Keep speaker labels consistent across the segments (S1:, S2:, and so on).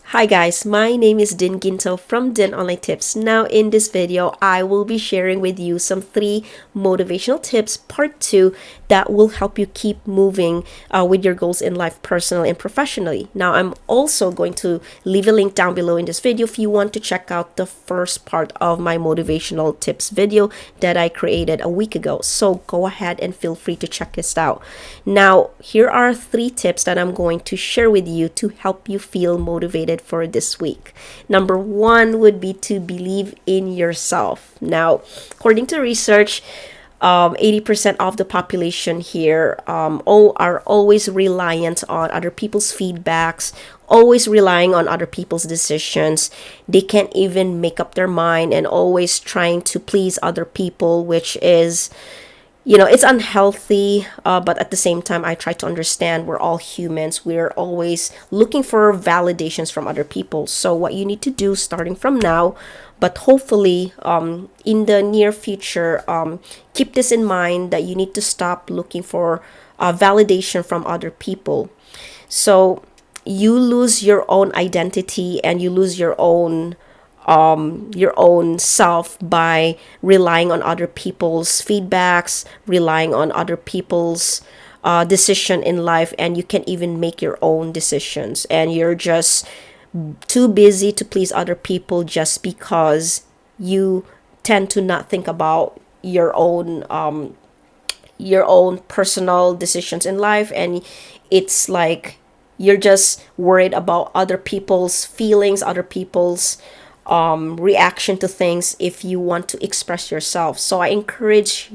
S1: Hi guys, my name is Din Ginto from Din Online Tips. Now in this video, I will be sharing with you some 3 motivational tips, part 2, that will help you keep moving with your goals in life, personally and professionally. Now I'm also going to leave a link down below in this video if you want to check out the first part of my motivational tips video that I created a week ago. So go ahead and feel free to check this out. Now, here are 3 tips that I'm going to share with you to help you feel motivated for this week. Number 1 would be to believe in yourself. Now, according to research, 80% of the population here are always reliant on other people's feedbacks, always relying on other people's decisions. They can't even make up their mind and always trying to please other people, which is, it's unhealthy, but at the same time, I try to understand we're all humans. We're always looking for validations from other people. So, what you need to do starting from now, but hopefully in the near future, keep this in mind that you need to stop looking for validation from other people. So, you lose your own identity and you lose your own self by relying on other people's feedbacks, relying on other people's decision in life, and you can't even make your own decisions. And you're just too busy to please other people just because you tend to not think about your own personal decisions in life, and it's like you're just worried about other people's feelings, other people's reaction to things if you want to express yourself. So I encourage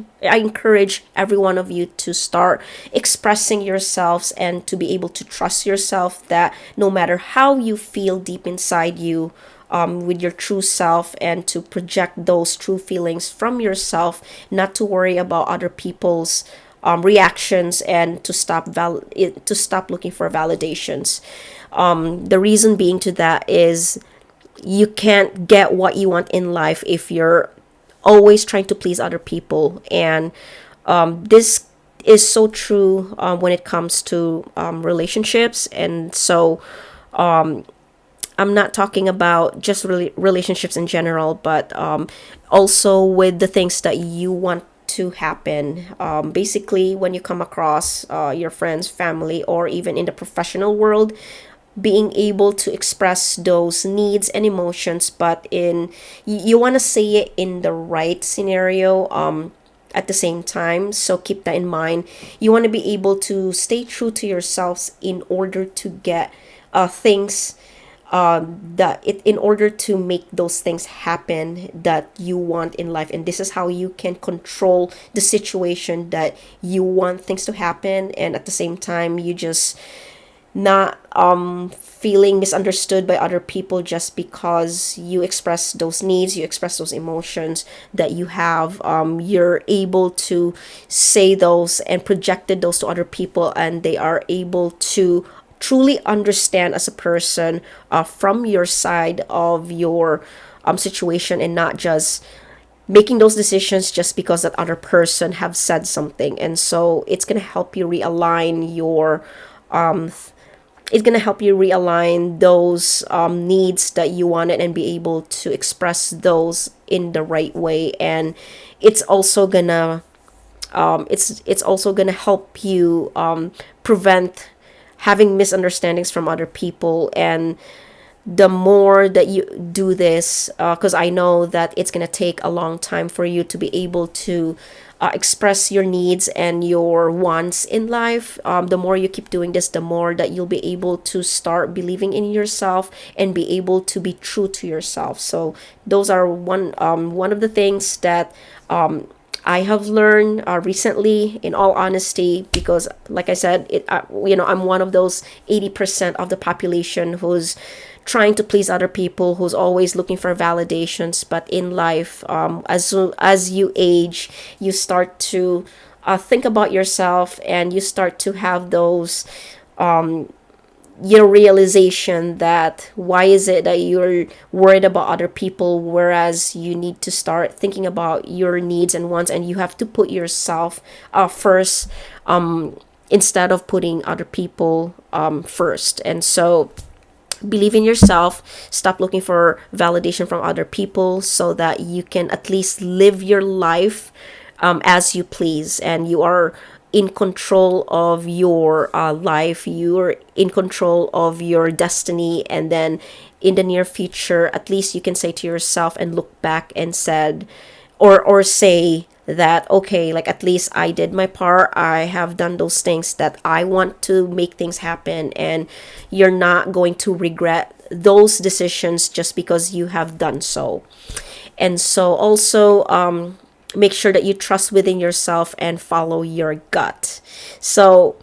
S1: every one of you to start expressing yourselves and to be able to trust yourself that no matter how you feel deep inside you, with your true self, and to project those true feelings from yourself, not to worry about other people's reactions, and to stop looking for validations. The reason being to that is you can't get what you want in life if you're always trying to please other people. And this is so true when it comes to relationships. And so I'm not talking about just relationships in general, but also with the things that you want to happen. Basically, when you come across your friends, family, or even in the professional world, being able to express those needs and emotions, but you want to say it in the right scenario at the same time. So keep that in mind. You want to be able to stay true to yourselves in order to get things in order to make those things happen that you want in life. And this is how you can control the situation that you want things to happen, and at the same time you just not feeling misunderstood by other people just because you express those needs, you express those emotions that you have. You're able to say those and projected those to other people, and they are able to truly understand as a person from your side of your situation, and not just making those decisions just because that other person have said something. And so it's going to help you realign those needs that you wanted, and be able to express those in the right way. And it's also gonna it's also gonna help you prevent having misunderstandings from other people. And the more that you do this, because I know that it's going to take a long time for you to be able to express your needs and your wants in life. The more you keep doing this, the more that you'll be able to start believing in yourself and be able to be true to yourself. So those are one of the things that I have learned recently, in all honesty, because, like I said, I'm one of those 80% of the population who's trying to please other people, who's always looking for validations. But in life, as you age, you start to think about yourself, and you start to have those your realization that why is it that you're worried about other people, whereas you need to start thinking about your needs and wants, and you have to put yourself first, instead of putting other people first. And so believe in yourself, stop looking for validation from other people, so that you can at least live your life as you please, and you are in control of your life, you're in control of your destiny. And then in the near future, at least you can say to yourself and look back and said, or say that, okay, like at least I did my part, I have done those things that I want to make things happen. And you're not going to regret those decisions just because you have done so. And so also, make sure that you trust within yourself and follow your gut. So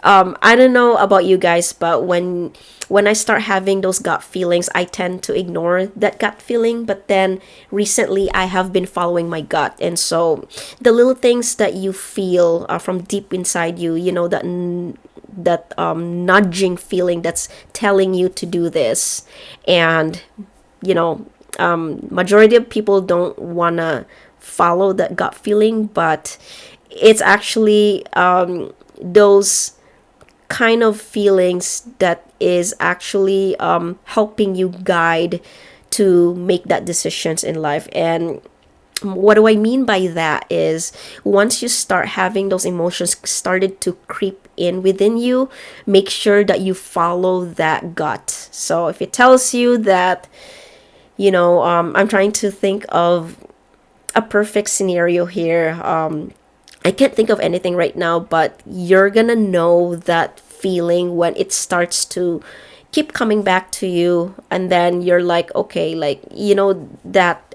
S1: I don't know about you guys, but when I start having those gut feelings, I tend to ignore that gut feeling. But then recently, I have been following my gut, and so the little things that you feel from deep inside you, that nudging feeling that's telling you to do this. And majority of people don't wanna follow that gut feeling, but it's actually those kind of feelings that is actually helping you guide to make that decisions in life. And what do I mean by that is, once you start having those emotions started to creep in within you, make sure that you follow that gut. So if it tells you that, I'm trying to think of a perfect scenario here. I can't think of anything right now, but you're gonna know that feeling when it starts to keep coming back to you, and then you're like, okay, like, that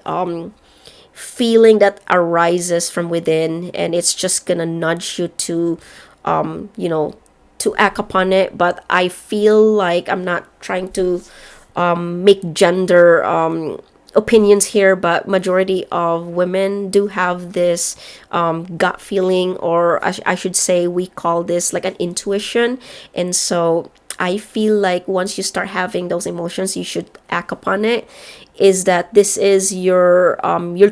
S1: feeling that arises from within, and it's just gonna nudge you to, to act upon it. But I feel like I'm not trying to make gender opinions here, but majority of women do have this gut feeling, or I should say we call this like an intuition. And so I feel like once you start having those emotions, you should act upon it. Is that this is your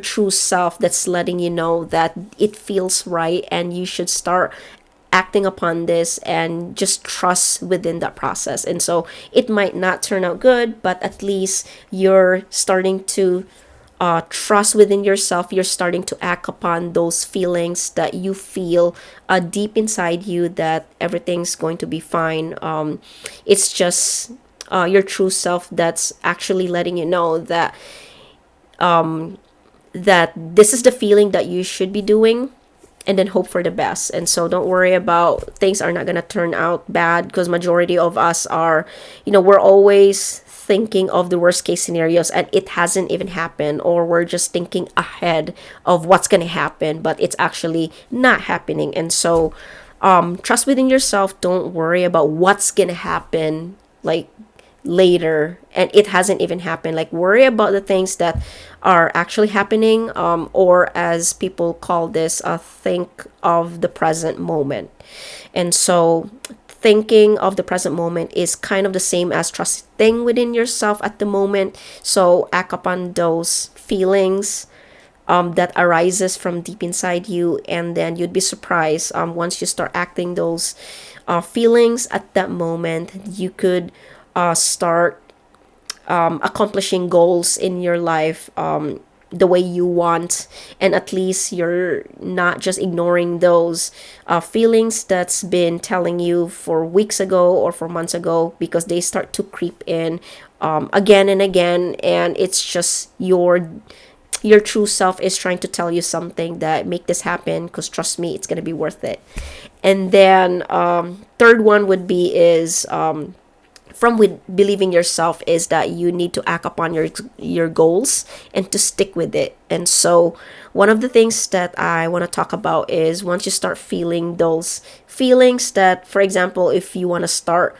S1: true self that's letting you know that it feels right, and you should start acting upon this and just trust within that process. And so it might not turn out good, but at least you're starting to trust within yourself. You're starting to act upon those feelings that you feel deep inside you, that everything's going to be fine. It's just your true self that's actually letting you know that that this is the feeling that you should be doing, and then hope for the best. And so don't worry about things are not going to turn out bad, because majority of us are, we're always thinking of the worst case scenarios, and it hasn't even happened, or we're just thinking ahead of what's going to happen, but it's actually not happening. And so trust within yourself. Don't worry about what's going to happen like later, and it hasn't even happened. Like, worry about the things that are actually happening, or as people call this, think of the present moment. And so thinking of the present moment is kind of the same as trusting within yourself at the moment. So act upon those feelings that arises from deep inside you, and then you'd be surprised, once you start acting those feelings at that moment, you could start accomplishing goals in your life the way you want. And at least you're not just ignoring those feelings that's been telling you for weeks ago or for months ago, because they start to creep in again and again, and it's just your true self is trying to tell you something that make this happen, because trust me, it's going to be worth it. And then third one would be is from with believing yourself, is that you need to act upon your goals and to stick with it. And so one of the things that I want to talk about is, once you start feeling those feelings that, for example, if you want to start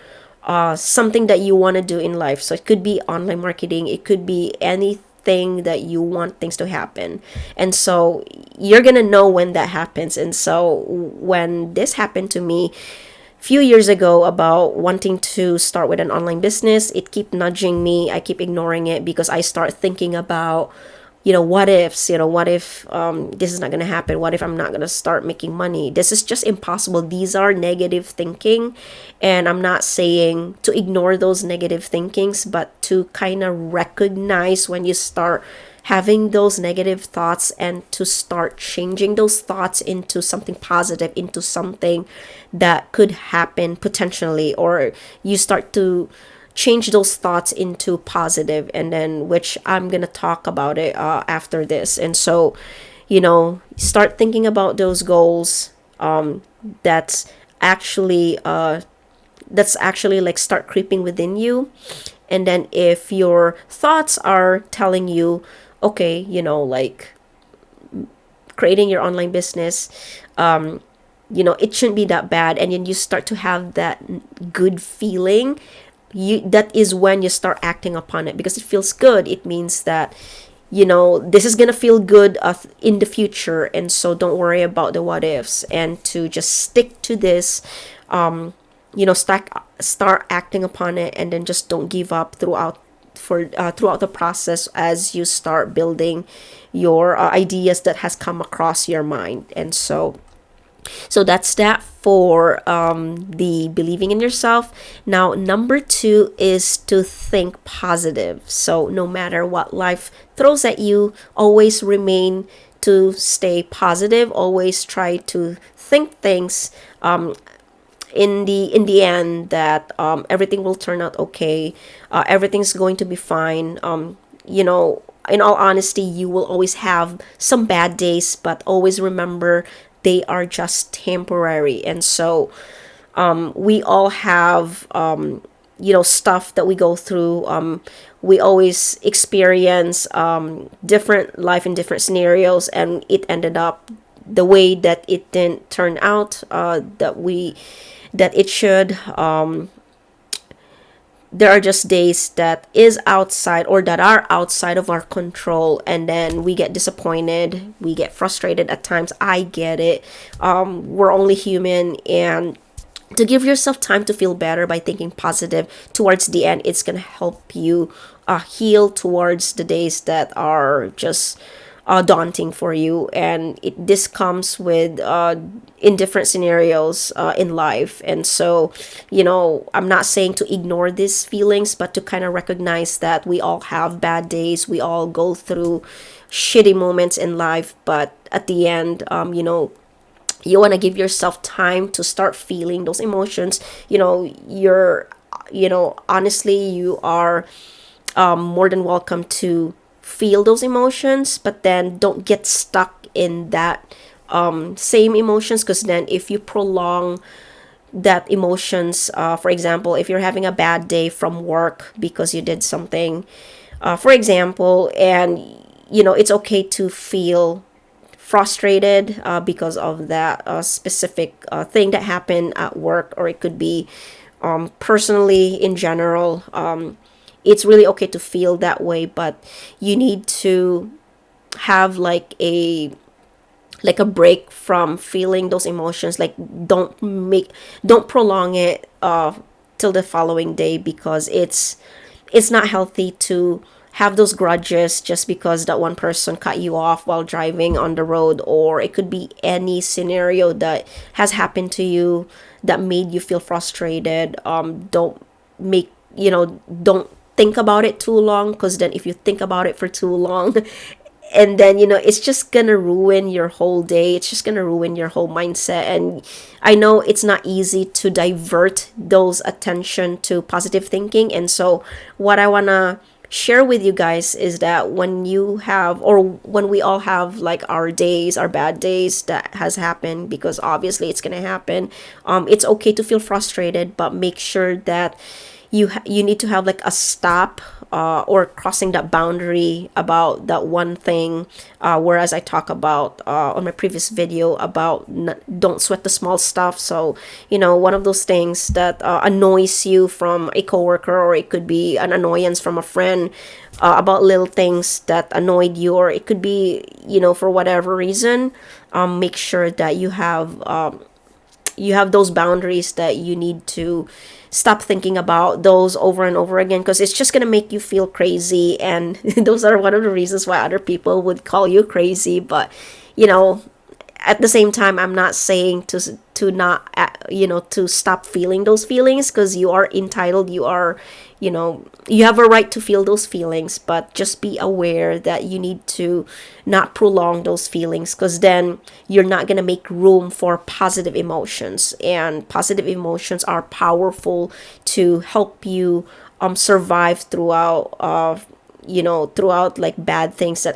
S1: something that you want to do in life, so it could be online marketing, it could be anything that you want things to happen. And so you're gonna know when that happens. And so when this happened to me few years ago about wanting to start with an online business, it keep nudging me. I keep ignoring it because I start thinking about what ifs, what if this is not going to happen, what if I'm not going to start making money, this is just impossible. These are negative thinking, and I'm not saying to ignore those negative thinkings, but to kind of recognize when you start having those negative thoughts, and to start changing those thoughts into something positive, into something that could happen potentially, or you start to change those thoughts into positive, and then which I'm gonna talk about it after this. And so, start thinking about those goals. That's actually like start creeping within you. And then if your thoughts are telling you, okay, like creating your online business, it shouldn't be that bad, and then you start to have that good feeling, that is when you start acting upon it, because it feels good. It means that this is gonna feel good in the future, and so don't worry about the what ifs, and to just stick to this. Start acting upon it, and then just don't give up throughout the process, as you start building your ideas that has come across your mind. And so that's that for the believing in yourself. Now, number two is to think positive. So no matter what life throws at you, always remain to stay positive. Always try to think things in the end that everything will turn out okay. Everything's going to be fine. In all honesty, you will always have some bad days, but always remember they are just temporary. And so we all have stuff that we go through. We always experience different life in different scenarios, and it ended up the way that it didn't turn out that it should. There are just days that is outside, or that are outside of our control, and then we get disappointed, we get frustrated at times. I get it. We're only human, and to give yourself time to feel better by thinking positive towards the end, it's gonna help you heal towards the days that are just daunting for you. And this comes with in different scenarios in life. And so, I'm not saying to ignore these feelings, but to kind of recognize that we all have bad days, we all go through shitty moments in life, but at the end, you want to give yourself time to start feeling those emotions. Honestly, you are more than welcome to feel those emotions, but then don't get stuck in that same emotions, because then if you prolong that emotions, for example, if you're having a bad day from work because you did something, for example, and it's okay to feel frustrated because of that specific thing that happened at work, or it could be personally in general. It's really okay to feel that way, but you need to have like a break from feeling those emotions. Like, don't prolong it till the following day, because it's not healthy to have those grudges just because that one person cut you off while driving on the road, or it could be any scenario that has happened to you that made you feel frustrated. Don't think about it too long, because then if you think about it for too long, and then it's just gonna ruin your whole day, it's just gonna ruin your whole mindset. And I know it's not easy to divert those attention to positive thinking. And so what I want to share with you guys is that when you have, or when we all have like our days, our bad days that has happened, because obviously it's gonna happen, it's okay to feel frustrated, but make sure that you need to have like a stop, or crossing that boundary about that one thing. Whereas I talk about on my previous video about don't sweat the small stuff. So one of those things that annoys you from a coworker, or it could be an annoyance from a friend about little things that annoyed you, or it could be for whatever reason. Make sure that you have you have those boundaries that you need to stop thinking about those over and over again, because it's just going to make you feel crazy. And those are one of the reasons why other people would call you crazy. But you know, at the same time, I'm not saying to not to stop feeling those feelings, because you are entitled, you are, you have a right to feel those feelings, but just be aware that you need to not prolong those feelings, because then you're not going to make room for positive emotions, and positive emotions are powerful to help you survive throughout throughout like bad things that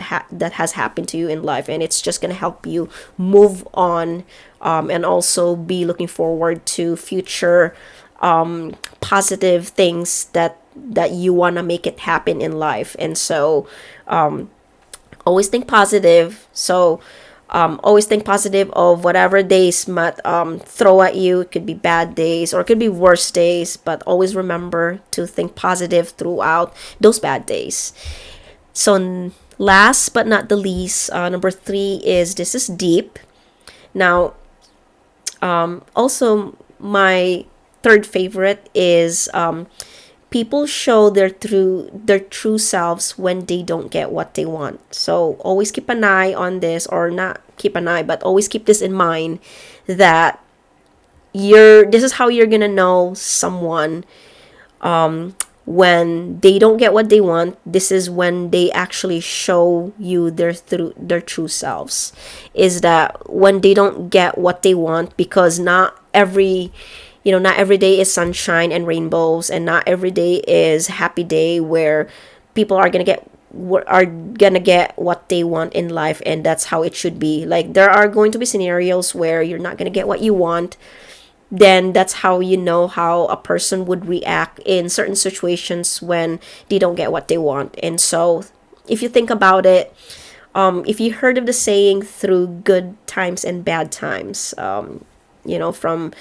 S1: has happened to you in life, and it's just going to help you move on, and also be looking forward to future positive things that you want to make it happen in life. And so always think positive. So always think positive of whatever days might throw at you. It could be bad days or it could be worse days, but always remember to think positive throughout those bad days. So last but not the least, number three is, this is deep. Now, also my third favorite is, people show their true selves when they don't get what they want. So always keep an eye on this, or not keep an eye, but always keep this in mind, that this is how you're gonna know someone when they don't get what they want. This is when they actually show you their true selves, is that when they don't get what they want, because not every day is sunshine and rainbows, and not every day is happy day where people are gonna get what they want in life, and that's how it should be. Like, there are going to be scenarios where you're not gonna get what you want. Then that's how you know how a person would react in certain situations when they don't get what they want. And so, if you think about it, if you heard of the saying, through good times and bad times, from,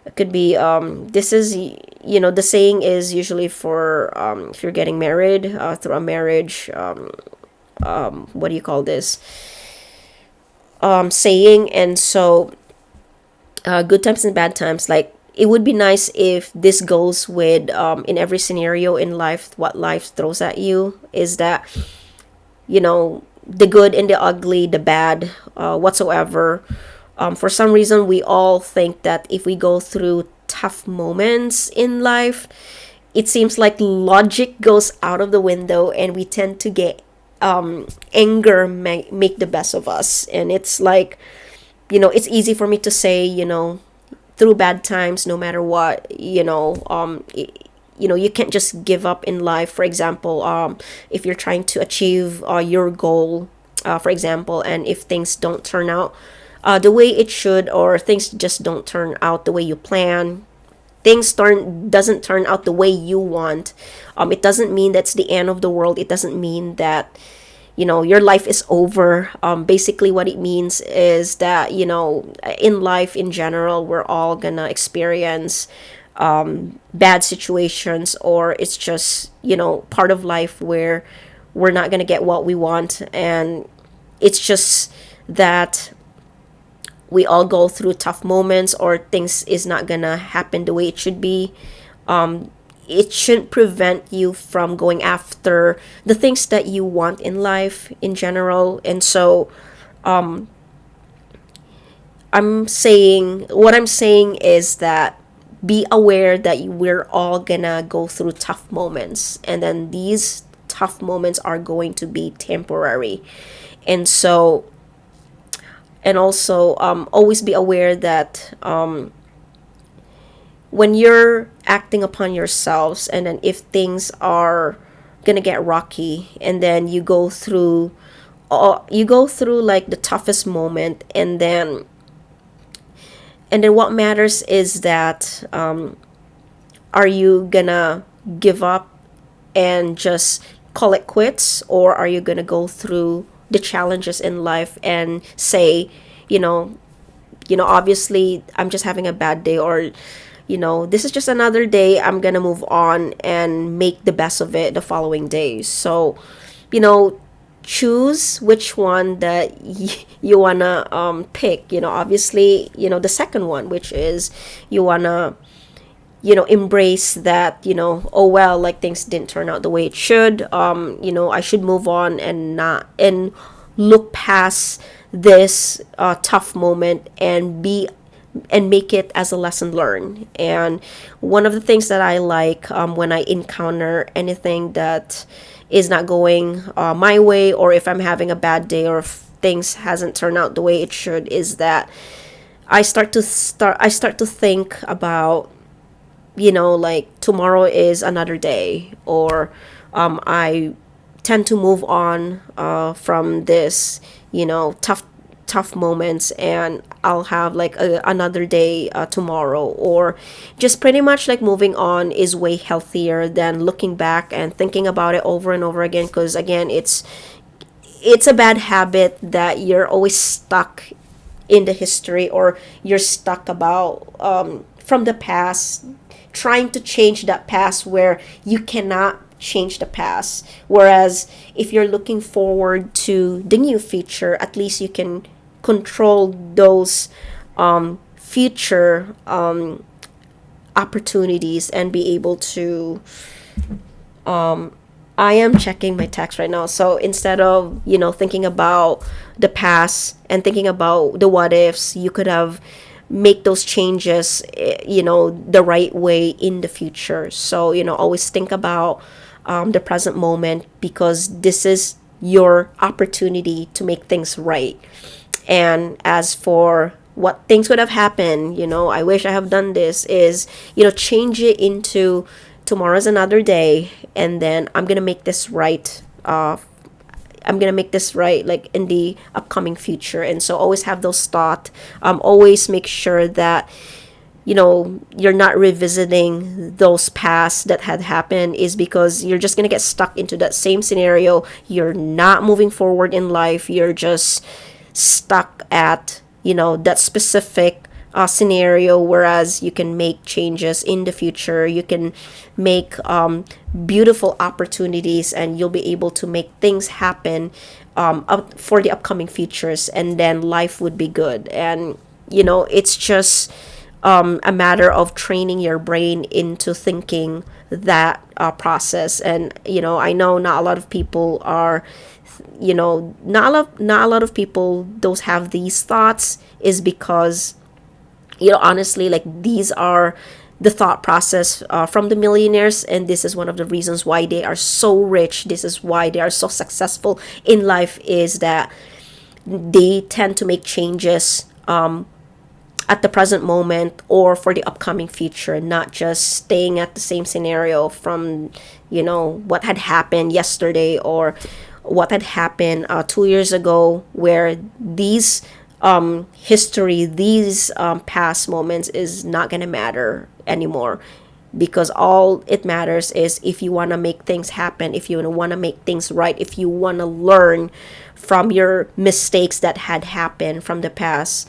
S1: it could be, this is, the saying is usually for, if you're getting married, through a marriage, what do you call this, saying. And so, good times and bad times, like, it would be nice if this goes with, in every scenario in life, what life throws at you, is that, the good and the ugly, the bad, whatsoever. For some reason, we all think that if we go through tough moments in life, it seems like logic goes out of the window, and we tend to get, anger make the best of us. And it's like, it's easy for me to say, through bad times, no matter what, you can't just give up in life. For example, if you're trying to achieve your goal, for example, and if things don't turn out the way it should, or things just don't turn out the way you plan, doesn't turn out the way you want, it doesn't mean that's the end of the world. It doesn't mean that your life is over. Basically what it means is that, in life in general, we're all gonna experience bad situations, or it's just, part of life where we're not gonna get what we want. And it's just that we all go through tough moments, or things is not gonna happen the way it should be. It shouldn't prevent you from going after the things that you want in life in general. And so, what I'm saying is that, be aware that we're all gonna go through tough moments, and then these tough moments are going to be temporary. And so, and also, always be aware that, when you're acting upon yourselves, and then if things are gonna get rocky, and then you go through like the toughest moment, and then what matters is that, are you gonna give up and just call it quits, or are you gonna go through the challenges in life and say, obviously I'm just having a bad day, or this is just another day, I'm gonna move on and make the best of it the following days. So, you know choose which one that you wanna pick. Obviously, the second one, which is you wanna embrace that, oh well, like things didn't turn out the way it should. I should move on and not and look past this tough moment and be and make it as a lesson learned. And one of the things that I like, when I encounter anything that is not going my way, or if I'm having a bad day, or if things hasn't turned out the way it should, is that I start to think about, like tomorrow is another day, or I tend to move on from this, tough moments, and I'll have like another day tomorrow. Or just pretty much like moving on is way healthier than looking back and thinking about it over and over again, because again, it's a bad habit that you're always stuck in the history, or you're stuck about from the past, trying to change that past where you cannot change the past. Whereas if you're looking forward to the new future, at least you can control those future opportunities and be able to. I am checking my text right now. So instead of, thinking about the past and thinking about the what ifs, you could have make those changes, the right way in the future. So, always think about the present moment, because this is your opportunity to make things right. And as for what things would have happened, I wish I have done this, is, change it into tomorrow's another day, and then I'm gonna make this right. I'm gonna make this right, like in the upcoming future. And so always have those thoughts. Always make sure that you're not revisiting those past that had happened, is because you're just gonna get stuck into that same scenario. You're not moving forward in life. You're just stuck at that specific scenario. Whereas you can make changes in the future, you can make beautiful opportunities, and you'll be able to make things happen up for the upcoming futures, and then life would be good. And it's just a matter of training your brain into thinking that process. And I know not a lot of people are, not a lot of people those have these thoughts, is because honestly, like, these are the thought process from the millionaires, and this is one of the reasons why they are so rich. This is why they are so successful in life, is that they tend to make changes at the present moment or for the upcoming future, not just staying at the same scenario from what had happened yesterday, or what had happened 2 years ago, where these history, these past moments is not gonna matter anymore, because all it matters is, if you want to make things happen, if you want to make things right, if you want to learn from your mistakes that had happened from the past,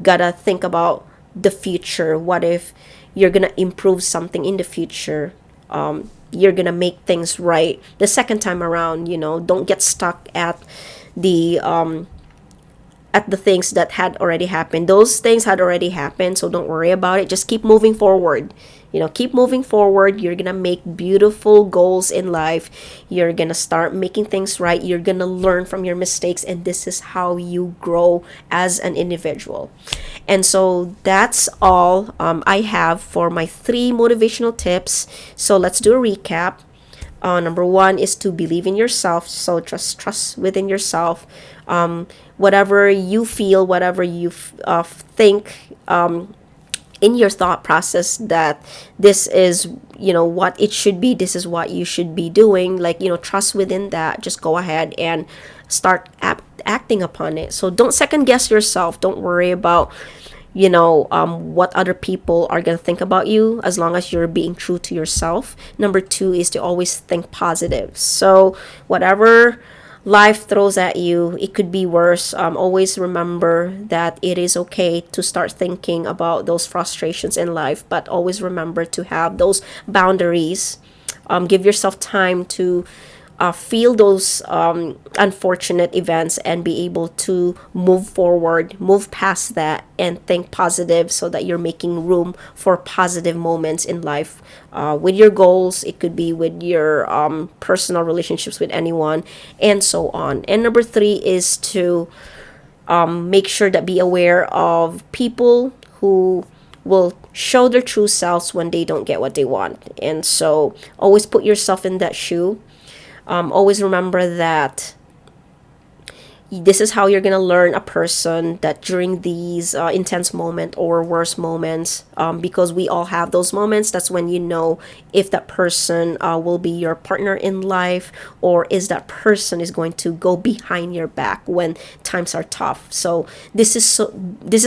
S1: gotta think about the future. What if you're gonna improve something in the future? You're gonna make things right the second time around. Don't get stuck the at the things that had already happened. Those things had already happened, so don't worry about it. Just keep moving forward. Keep moving forward. You're gonna make beautiful goals in life. You're gonna start making things right. You're gonna learn from your mistakes, and this is how you grow as an individual. And so that's all I have for my 3 motivational tips. So let's do a recap. Number 1 is to believe in yourself. So just trust within yourself. Whatever you feel, whatever you think in your thought process, that this is what it should be, this is what you should be doing, like trust within that. Just go ahead and start acting upon it. So don't second guess yourself. Don't worry about what other people are going to think about you, as long as you're being true to yourself. Number 2 is to always think positive. So whatever life throws at you, it could be worse. Always remember that it is okay to start thinking about those frustrations in life, but always remember to have those boundaries. Give yourself time to feel those unfortunate events and be able to move forward, move past that, and think positive so that you're making room for positive moments in life with your goals. It could be with your personal relationships with anyone, and so on. And number three is to make sure that be aware of people who will show their true selves when they don't get what they want. And so always put yourself in that shoe. Always remember that this is how you're gonna learn a person, that during these intense moment or worst moments, because we all have those moments, that's when you know if that person will be your partner in life, or is that person is going to go behind your back when times are tough. So this is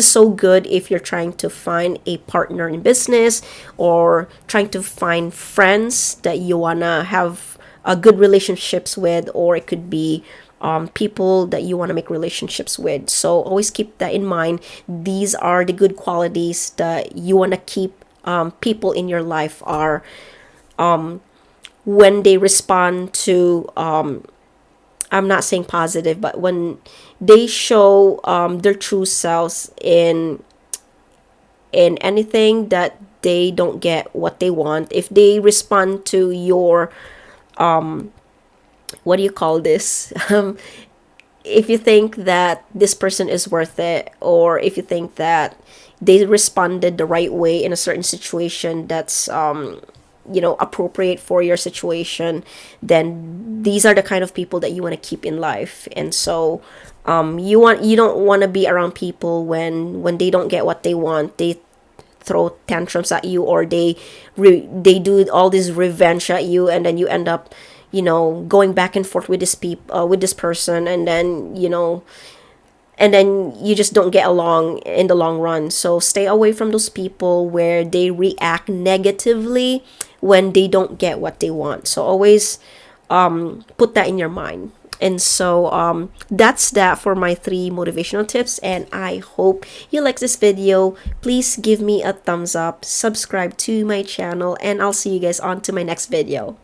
S1: so good if you're trying to find a partner in business, or trying to find friends that you wanna have good relationships with, or it could be people that you want to make relationships with. So always keep that in mind. These are the good qualities that you want to keep people in your life are when they respond to I'm not saying positive, but when they show their true selves in anything that they don't get what they want. If they respond to your what do you call this? If you think that this person is worth it, or if you think that they responded the right way in a certain situation that's appropriate for your situation, then these are the kind of people that you want to keep in life. And so you don't want to be around people when they don't get what they want. They throw tantrums at you, or they do all this revenge at you, and then you end up going back and forth with with this person, and then you just don't get along in the long run. So stay away from those people where they react negatively when they don't get what they want. So always put that in your mind. And so that's that for my 3 motivational tips, and I hope you like this video. Please give me a thumbs up, subscribe to my channel, and I'll see you guys on to my next video.